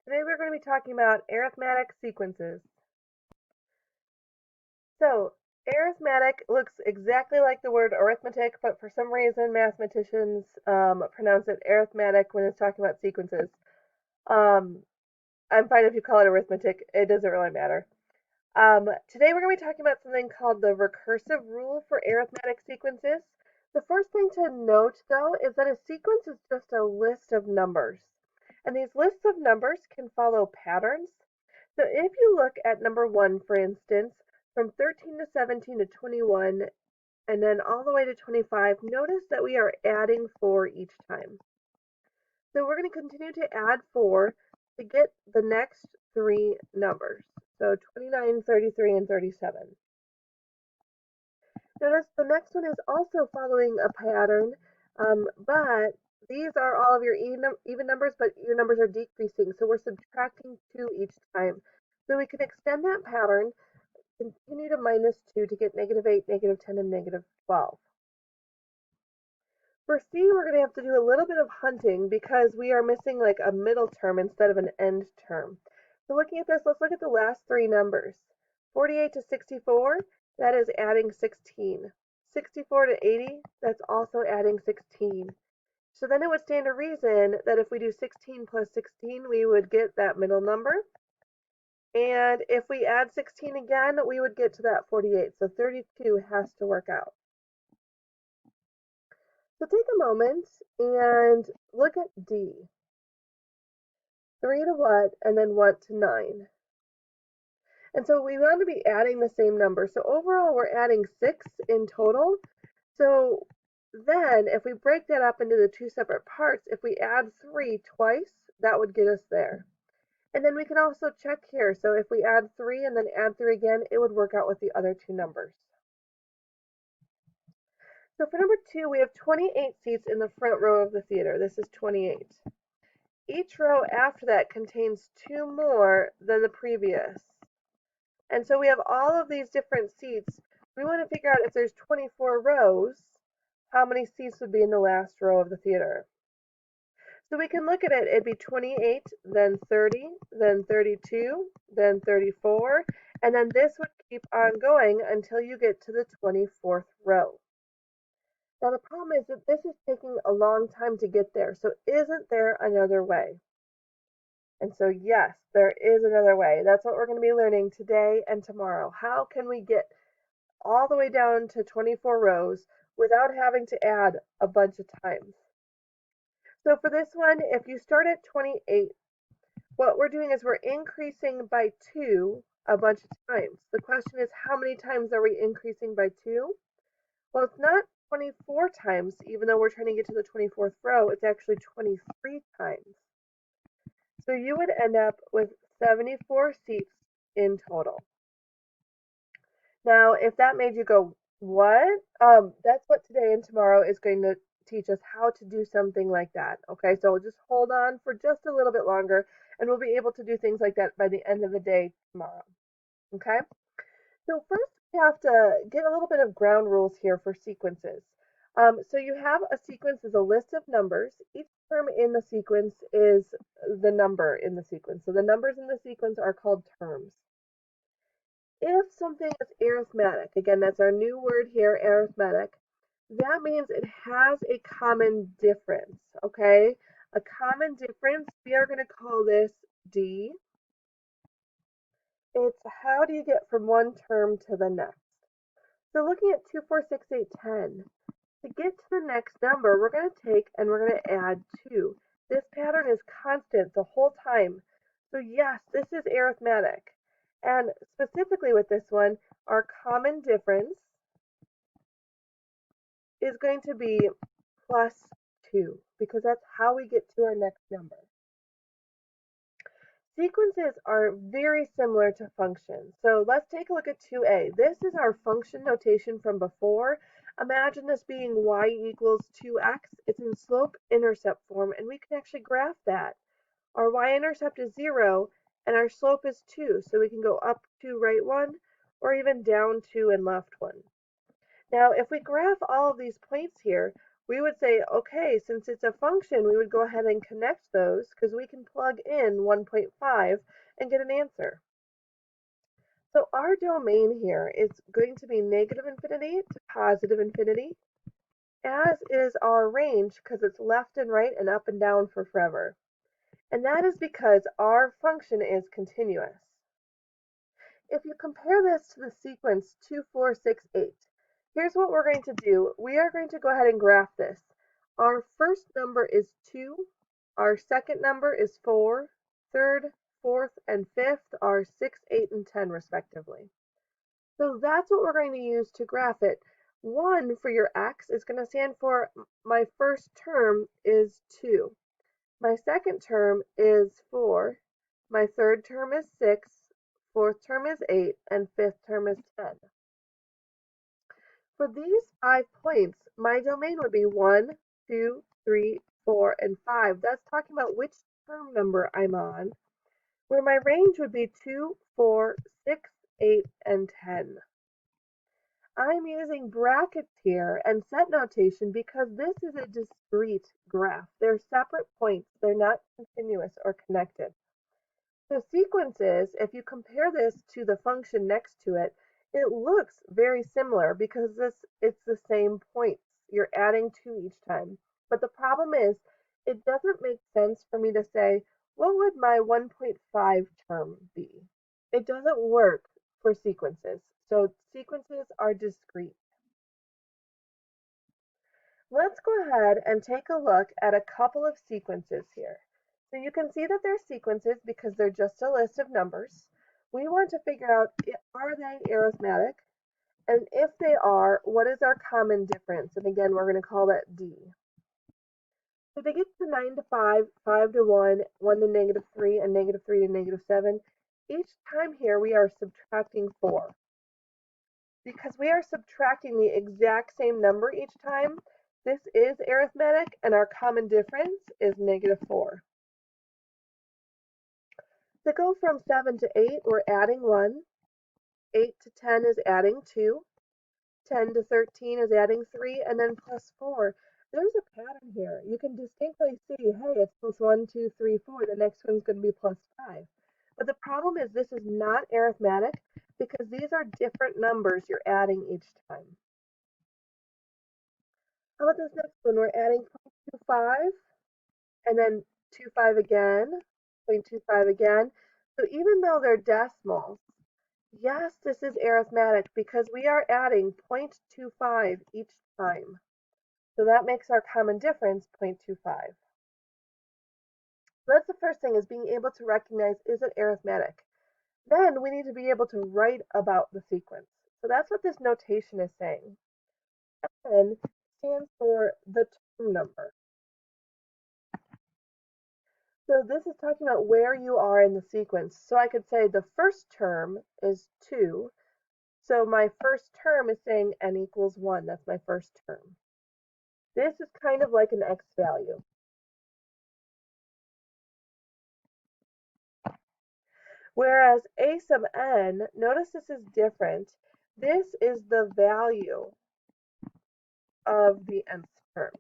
Today we're going to be talking about arithmetic sequences. So, arithmetic looks exactly like the word arithmetic, but for some reason mathematicians pronounce it arithmetic when it's talking about sequences. Um, I'm fine if you call it arithmetic, it doesn't really matter. Today we're going to be talking about something called the recursive rule for arithmetic sequences. The first thing to note, though, is that a sequence is just a list of numbers. And these lists of numbers can follow patterns. So if you look at number 1, for instance, from 13 to 17 to 21, and then all the way to 25, notice that we are adding 4 each time. So we're going to continue to add 4 to get the next 3 numbers. So 29, 33, and 37. Notice the next one is also following a pattern, but these are all of your even numbers, but your numbers are decreasing. So we're subtracting 2 each time. So we can extend that pattern, continue to minus 2 to get -8, -10, and -12. For C, we're going to have to do a little bit of hunting because we are missing like a middle term instead of an end term. So looking at this, let's look at the last 3 numbers. 48 to 64, that is adding 16. 64 to 80, that's also adding 16. So then it would stand to reason that if we do 16 plus 16, we would get that middle number. And if we add 16 again, we would get to that 48. So 32 has to work out. So take a moment and look at D. 3 to what, and then what to 9. And so we want to be adding the same number. So overall, we're adding 6 in total. So then if we break that up into the 2 separate parts, if we add 3 twice, that would get us there. And then we can also check here. So if we add 3 and then add 3 again, it would work out with the other 2 numbers. So for number 2, we have 28 seats in the front row of the theater. This is 28. Each row after that contains 2 more than the previous. And so we have all of these different seats. We want to figure out if there's 24 rows, how many seats would be in the last row of the theater. So we can look at it, it'd be 28, then 30, then 32, then 34, and then this would keep on going until you get to the 24th row. Now the problem is that this is taking a long time to get there, so isn't there another way? And so yes, there is another way. That's what we're going to be learning today and tomorrow. How can we get all the way down to 24 rows without having to add a bunch of times? So for this one, if you start at 28, what we're doing is we're increasing by 2 a bunch of times. The question is, how many times are we increasing by 2? Well, it's not 24 times, even though we're trying to get to the 24th row, it's actually 23 times. So you would end up with 74 seats in total. Now, if that made you go, what? That's what today and tomorrow is going to teach us how to do something like that. Okay, so just hold on for just a little bit longer and we'll be able to do things like that by the end of the day tomorrow. Okay, so first we have to get a little bit of ground rules here for sequences. So you have a sequence is a list of numbers. Each term in the sequence is the number in the sequence. So the numbers in the sequence are called terms. If something is arithmetic, again, that's our new word here, arithmetic, that means it has a common difference, okay? A common difference, we are going to call this D. It's how do you get from one term to the next. So looking at 2, 4, 6, 8, 10, to get to the next number, we're going to take and we're going to add 2. This pattern is constant the whole time. So yes, this is arithmetic. And specifically with this one, our common difference is going to be plus 2 because that's how we get to our next number. Sequences are very similar to functions. So let's take a look at 2a. This is our function notation from before. Imagine this being y equals 2x. It's in slope-intercept form, and we can actually graph that. Our y-intercept is 0, and our slope is 2, so we can go up 2, right 1, or even down 2 and left 1. Now, if we graph all of these points here, we would say, okay, since it's a function, we would go ahead and connect those because we can plug in 1.5 and get an answer. So our domain here is going to be negative infinity to positive infinity, as is our range because it's left and right and up and down for forever. And that is because our function is continuous. If you compare this to the sequence 2, 4, 6, 8, here's what we're going to do. We are going to go ahead and graph this. Our first number is 2, our second number is 4, third, fourth, and fifth are 6, 8, and 10 respectively. So that's what we're going to use to graph it. 1 for your x is going to stand for my first term is 2. My second term is 4. My third term is 6. Fourth term is 8. And fifth term is 10. For these 5 points, my domain would be 1, 2, 3, 4, and 5. That's talking about which term number I'm on, where my range would be 2, 4, 6, 8, and 10. I'm using brackets here and set notation because this is a discrete graph. They're separate points. They're not continuous or connected. So sequences, if you compare this to the function next to it, it looks very similar because it's the same points. You're adding 2 each time. But the problem is, it doesn't make sense for me to say, what would my 1.5 term be? It doesn't work for sequences. So sequences are discrete. Let's go ahead and take a look at a couple of sequences here. So you can see that they're sequences because they're just a list of numbers. We want to figure out, are they arithmetic? And if they are, what is our common difference? And again, we're going to call that D. So to get to 9 to 5, 5 to 1, 1 to negative 3, and negative 3 to negative 7, each time here we are subtracting 4. Because we are subtracting the exact same number each time, this is arithmetic, and our common difference is negative 4. To go from 7 to 8, we're adding 1. 8 to 10 is adding 2. 10 to 13 is adding 3, and then plus 4. There's a pattern here. You can distinctly see, hey, it's plus 1, 2, 3, 4. The next one's going to be plus 5. But the problem is this is not arithmetic because these are different numbers you're adding each time. How about this next one? We're adding 0.25 and then 25 again, 0.25 again. So even though they're decimals, yes, this is arithmetic because we are adding 0.25 each time. So that makes our common difference 0.25. So that's the first thing, is being able to recognize, is it arithmetic? Then we need to be able to write about the sequence. So that's what this notation is saying. N stands for the term number. So this is talking about where you are in the sequence. So I could say the first term is 2. So my first term is saying n equals 1. That's my first term. This is kind of like an x value. Whereas a sub n, notice this is different. This is the value of the nth term.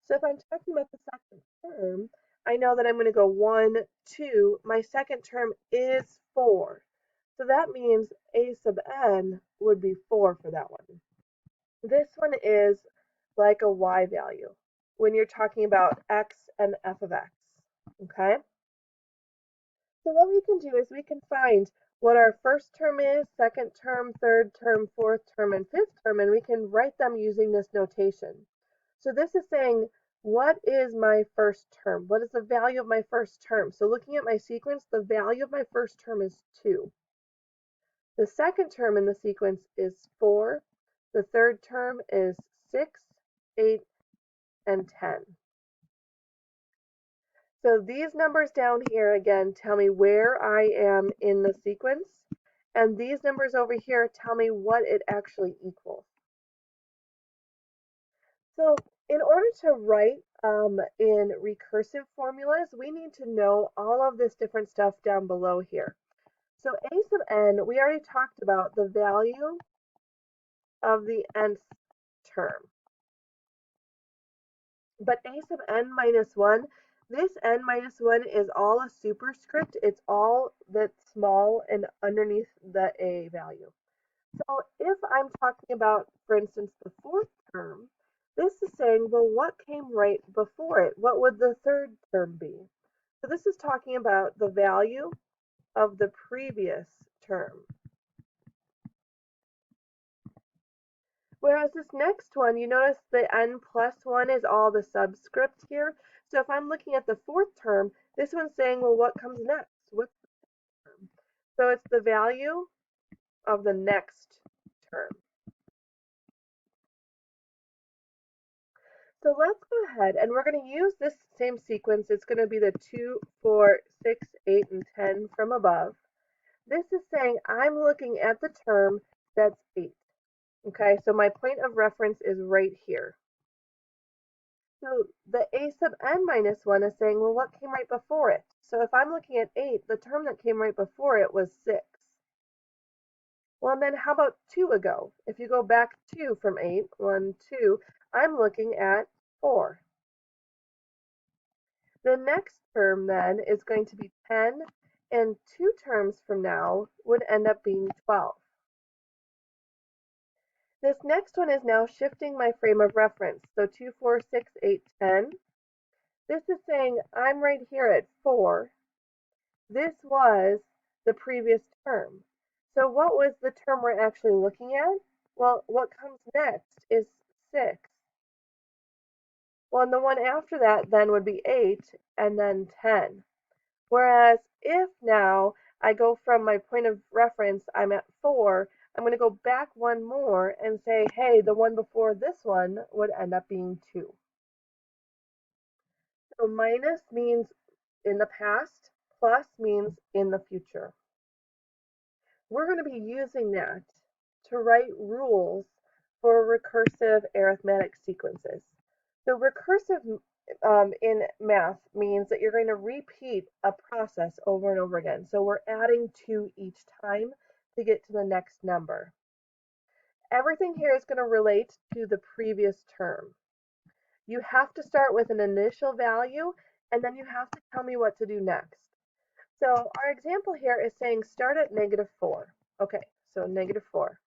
So if I'm talking about the second term, I know that I'm going to go 1, 2. My second term is 4. So that means a sub n would be 4 for that one. This one is like a y value when you're talking about x and f of x, okay? So what we can do is we can find what our first term is, second term, third term, fourth term, and fifth term, and we can write them using this notation. So this is saying, what is my first term? What is the value of my first term? So looking at my sequence, the value of my first term is 2. The second term in the sequence is 4. The third term is 6, 8, and 10. So these numbers down here, again, tell me where I am in the sequence. And these numbers over here tell me what it actually equals. So in order to write in recursive formulas, we need to know all of this different stuff down below here. So a sub n, we already talked about the value of the nth term. But a sub n minus 1, this n minus 1 is all a superscript. It's all that's small and underneath the a value. So if I'm talking about, for instance, the fourth term, this is saying, well, what came right before it? What would the third term be? So this is talking about the value of the previous term. Whereas this next one, you notice the n plus 1 is all the subscript here. So if I'm looking at the fourth term, this one's saying, well, what comes next? What's the term? So it's the value of the next term. So let's go ahead and we're going to use this same sequence. It's going to be the 2, 4, 6, 8, and 10 from above. This is saying I'm looking at the term that's 8. Okay, so my point of reference is right here. So the a sub n minus 1 is saying, well, what came right before it? So if I'm looking at 8, the term that came right before it was 6. Well, and then how about 2 ago? If you go back 2 from 8, 1, 2, I'm looking at 4. The next term then is going to be 10, and 2 terms from now would end up being 12. This next one is now shifting my frame of reference. So 2, 4, 6, 8, 10. This is saying I'm right here at 4. This was the previous term. So what was the term we're actually looking at? Well, what comes next is 6. Well, and the one after that then would be 8 and then 10. Whereas if now I go from my point of reference, I'm at 4, I'm going to go back one more and say, hey, the one before this one would end up being 2. So minus means in the past, plus means in the future. We're going to be using that to write rules for recursive arithmetic sequences. So recursive in math means that you're going to repeat a process over and over again. So we're adding 2 each time to get to the next number. Everything here is going to relate to the previous term. You have to start with an initial value, and then you have to tell me what to do next. So our example here is saying start at -4. Okay, so -4.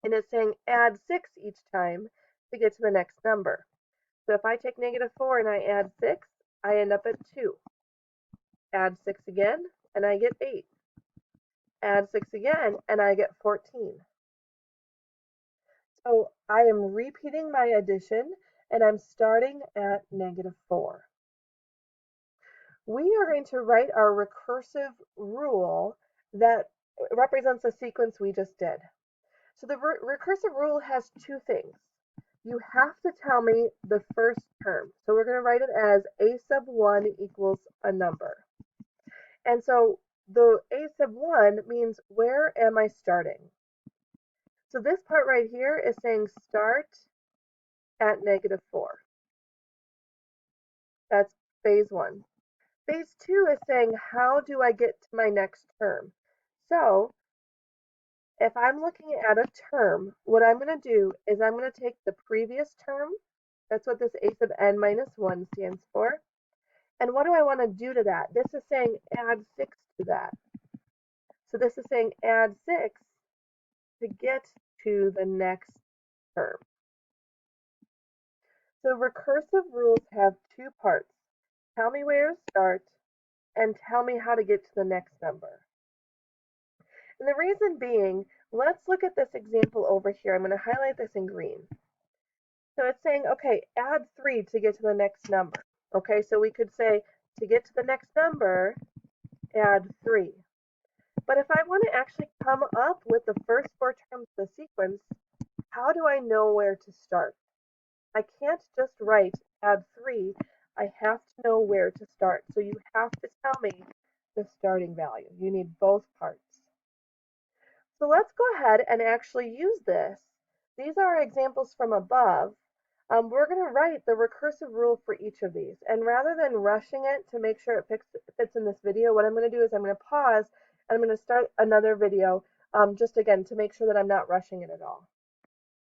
And it's saying add 6 each time to get to the next number. So if I take -4 and I add 6, I end up at 2. Add 6 again, and I get 8. Add 6 again, and I get 14. So I am repeating my addition, and I'm starting at -4. We are going to write our recursive rule that represents the sequence we just did. So the recursive rule has 2 things. You have to tell me the first term. So we're going to write it as a sub 1 equals a number. And so the a sub 1 means where am I starting? So this part right here is saying start at -4. That's phase 1. Phase 2 is saying how do I get to my next term? So if I'm looking at a term, what I'm going to do is I'm going to take the previous term. That's what this a sub n minus 1 stands for. And what do I want to do to that? This is saying add 6 to that. So this is saying add 6 to get to the next term. So recursive rules have 2 parts. Tell me where to start and tell me how to get to the next number. And the reason being, let's look at this example over here. I'm going to highlight this in green. So it's saying, okay, add 3 to get to the next number. Okay, so we could say to get to the next number, add 3. But if I want to actually come up with the first 4 terms of the sequence, how do I know where to start? I can't just write add 3. I have to know where to start. So you have to tell me the starting value. You need both parts. So let's go ahead and actually use this. These are examples from above. We're going to write the recursive rule for each of these. And rather than rushing it to make sure it fits in this video, what I'm going to do is I'm going to pause and I'm going to start another video just again to make sure that I'm not rushing it at all.